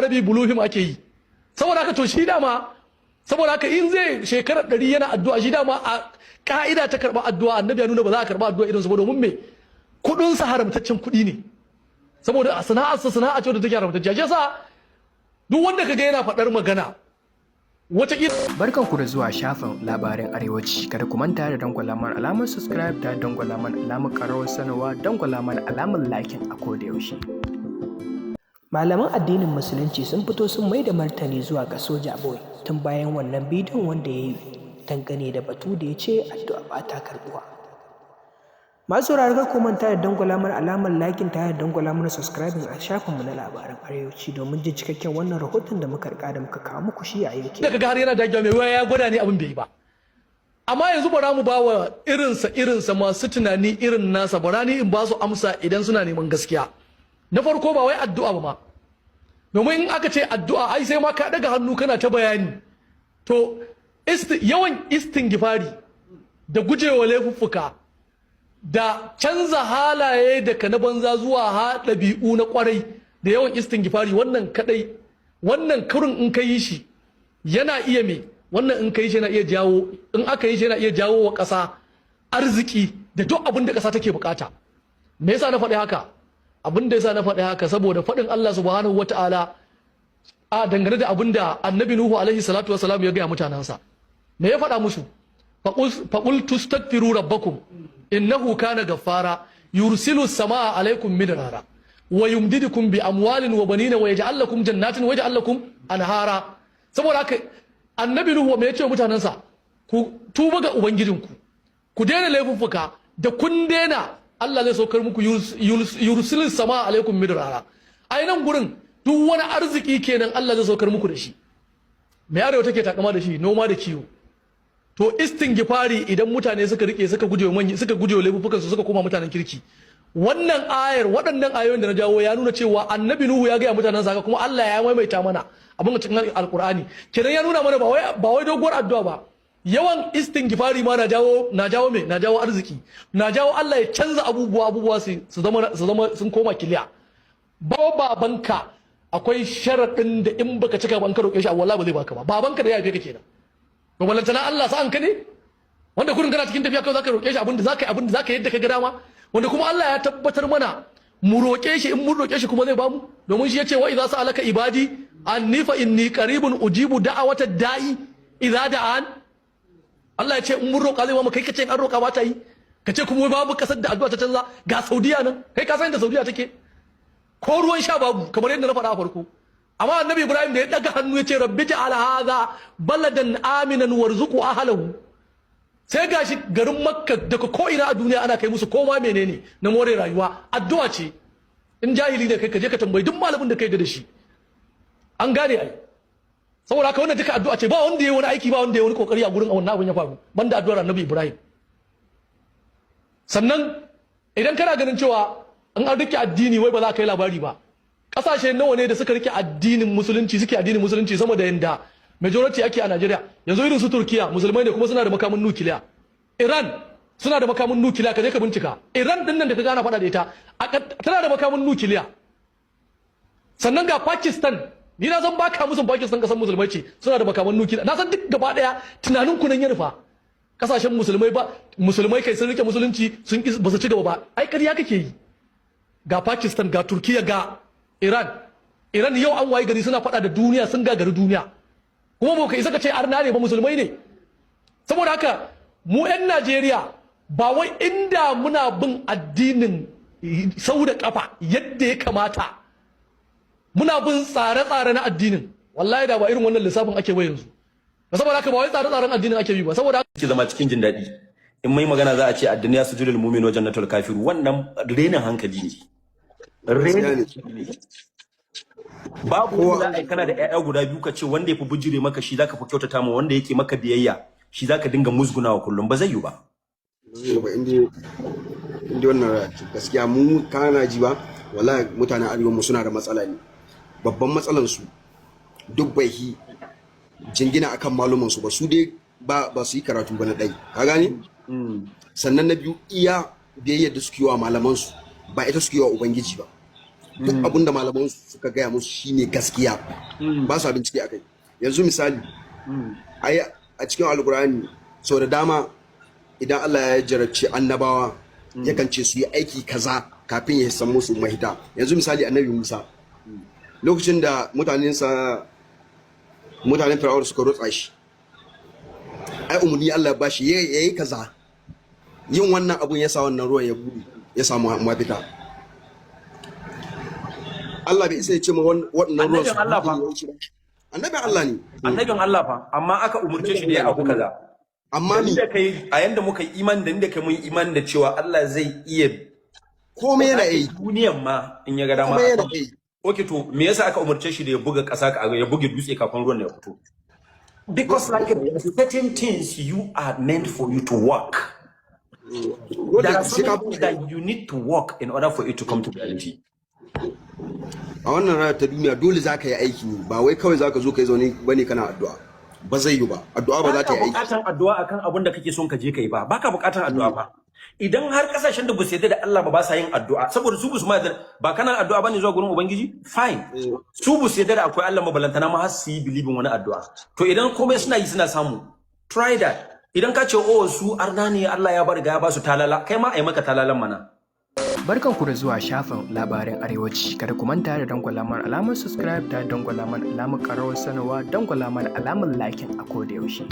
rabi buluhim ake yi saboda haka to shi dama saboda haka in zai shekarar 100 yana addu'a shi dama a ka'ida ta karba addu'a annabi ya nuna ba za a karba addu'a irin su ba domin me kudin sa haramtaccen kudi ne saboda sana'a ce da take haramtacciya shi yasa duk wanda kaga yana faɗar magana barkanku da zuwa shafin labarin arewaci kada ku manta da dangwala mana alamar subscribe da dangwala mana alamar karawar sanarwa dangwala mana alamar lakin a koda yaushe. Malaman addinin musulunci sun fito sun mai da martani zuwa ga Soja Boy tun bayan wannan bidiyon wanda ya yi dangane da batu da ya ce addu'a ba ta karbuwa. Masu sauraro ku manta da dangwala mana alamar lakin ta da dangwala mana subscribing a shafinmu na labaran arewaci domin jin cikakken wannan rahoton da muka rika da muka kawo muku shi a yake. Daga har yana dagewa mai waya ya gwada ne abin bai yi ba. Amma yanzu bara mu bawa irinsa masu tunani irin nasa bara ni in ba su amsa idan suna neman gaskiya. Na farko ba wai addu'a ba ma. Domin in aka ce addu'a ai sai ma ka daga hannu kana ta bayani. To yawan istingifari da gujewa laifuffuka da canza halaye daga na banza zuwa ɗabi'u na kwarai da yawan istingifari wannan kadai wannan kurin in ka yi shi yana iya me wannan in ka yi shi yana iya jawo in aka yi shi yana iya jawo wa ƙasa arziki da duk abin da ƙasa take bukata. Me yasa na faɗi haka? Abin da yasa na faɗi haka saboda faɗin Allah subhanahu wata'ala a dangane da abin da Annabi Nuhu alaihi salatu wasalam ya gaya mutanansa. Me ya faɗa musu? Faqul tastaghfiru rabbakum innahu kana gaffara yursilu samaa alaikum midrara wa yumdidukum bi amwalin wa banina wa yaj'al lakum jannatin wa yaj'al lakum anhara. Saboda haka Annabi Nuhu me ya ce mutanansa? Ku tuba ga ubangijinku, ku daina laifuffuka, da kun daina Allah zai saukar muku yursilu samaa alaikum midrara. Ai nan gurin duk wani arziki kenan Allah zai saukar muku da shi. Me arewa take takama da shi? Noma da kiwo. To istingifari idan mutane suka rike suka gujewa laifukan su suka koma mutanen kirki. Wannan ayar waɗannan ayoyin da na jawo ya nuna cewa Annabi Nuhu ya gaya mutanen sa kuma Allah ya maimaita mana abin cikin Alƙur'ani. Kenan ya nuna mana ba wai doguwar addu'a ba. Yawan istingifari ma na jawo arziki. Na jawo Allah ya canza abubuwa su zama sun koma kiliya. Babanka akwai sharaɗin da in baka cika ban ka roƙe shi wallahi ba zai baka ba. Babanka da ya haife ka kenan. To ballantana Allah sa'an ka ne wanda kurin kana cikin tafiya kawai zaka roƙe shi abinda zaka yadda ka ga dama wanda kuma Allah ya tabbatar mana mu roƙe shi in mun roƙe shi kuma zai bamu domin shi yace wa idza sa'alaka ibadi anni fa inni qaribun ujibu da'awata da'i idza da'an. Allah ya ce in mun roƙa zai bamu kai kace an roƙa ba ta yi kace kuma babu kasar da addu'a ta canza ga Saudiya nan kai ka san inda Saudiya take ko ruwan sha babu kamar yadda na faɗa a farko. Amma Annabi Ibrahim da ya daga hannu ya ce rabbi ja'al hadha baladan aminan warzuqu ahlahu. Sai gashi garin Makka daga ko ina a duniya ana kai musu koma menene na more rayuwa addu'a ce. In jahili da kai ka je ka tambayi duk malamin da kai da shi. An gane ai. Saboda haka wannan duka addu'a ce ba wanda yayi wani aiki ba wanda yayi wani kokari a gurin wannan abun ya faru banda addu'ar Annabi Ibrahim. Sannan idan kana ganin cewa an rike addini wai ba za ka yi labari ba. Kasashe nawa ne da suka rike addinin musulunci sama da yanda majority ake a Najeriya yanzu irin su Turkiya musulmai ne kuma suna da makamin nukiliya. Iran suna da makamin nukiliya ka je ka bincika. Iran din nan da ka gana faɗa da ita tana da makamin nukiliya. Sannan ga Pakistan ni na san baka musun Pakistan kasan musulmai ce suna da makamin nukiliya. Na san duk gaba daya tunanin ku nan ya rufa. Kasashen musulmai kai sun rike musulunci sun ba su ci gaba ba. Ai ƙarya kake yi. Ga Pakistan ga Turkiya ga Iran yau an waye gari suna faɗa da duniya sun gagari duniya kuma ba ka isa ka ce arna ne ba musulmai ne. Saboda haka mu 'yan Najeriya ba wai inda muna bin addinin sau da kafa yadda ya kamata muna bin tsare-tsare na addinin wallahi da ba irin wannan lissafin ake ba yanzu. Saboda haka ba wai tsare-tsaren addinin ake bi ba saboda ki zama cikin jin daɗi in mai magana za a ce addiniya sujudul mu'min wa jannatul kafir wannan renin hankali ne. Babu wanda ai kana da ƴaƴa guda biyu ka ce wanda yafi bujire maka shi zaka fi kyautata ma wanda yake maka biyayya shi zaka dinga musgunawa kullum ba zai yi ba. Inda wannan gaskiya mu kana ji ba wallahi mutanen arewa mu suna da matsala ne. Babban matsalan su duk bai yi jingina akan malumin su ba su dai ba su yi karatu ba na dai ka gane sannan na biyu iya biyayya da suke yi wa malaman su ba ita suke yi wa ubangiji ba duk abin da malaman suka gaya musu shine gaskiya ba su bincike akai. Yanzu misali ai a cikin alkur'ani sau da dama idan Allah ya jarabci annabawa yakan ce su yi aiki kaza kafin ya san musu mahita. Yanzu misali annabi Musa lokacin da mutanen Fir'aun suka rutsa shi, ai umarni Allah ya bashi yayi kaza, yin wannan abun ya sa wannan ruwan ya bude ya samu mafita. Allah bai isa ya ce ma wannan ruwan su Allah fa annabin Allah ne, annabin Allah fa, amma aka umurce shi da ya abu kaza. Amma ni da kai a yanda muka yi imani da ni da kai mun imani da cewa Allah zai iya komai yana yi duniyan ma in ya ga dama. Okay, to me yasa aka umurce shi da ya buga kasa ya buge dutse kafin ruwan ya fito? Because like certain things you are meant for you to work. There are some things that you need to work in order for it to come to reality. A wannan rana ta duniya dole za ka yi aiki ne, ba wai kawai za ka zo ka yi zaune bane kana addu'a. Ba zai yi ba, addu'a ba za ta yi aiki. Ba ka bukatan addu'a akan abin da kake son ka je ka yi ba, ba ka bukatan addu'a ba. Idan har kasashen da ba su yarda da Allah ba sa yin addu'a saboda su su ma ba kana addu'a bane zuwa gurin ubangiji, fine. Su bu su yarda da akwai Allah mabalantana ma har su yi believing wani addu'a. To idan komai suna yi suna samu, try that. Idan ka ce oh su arna ne Allah ya bar ga ya ba su talala, kai ma ai maka talalan mana. Barkanku da zuwa shafin labarin arewaci, kada ku manta da dangwala mana alamar subscribe da dangwala mana alamar karawar sanarwa, dangwala mana alamar like a koda yaushe.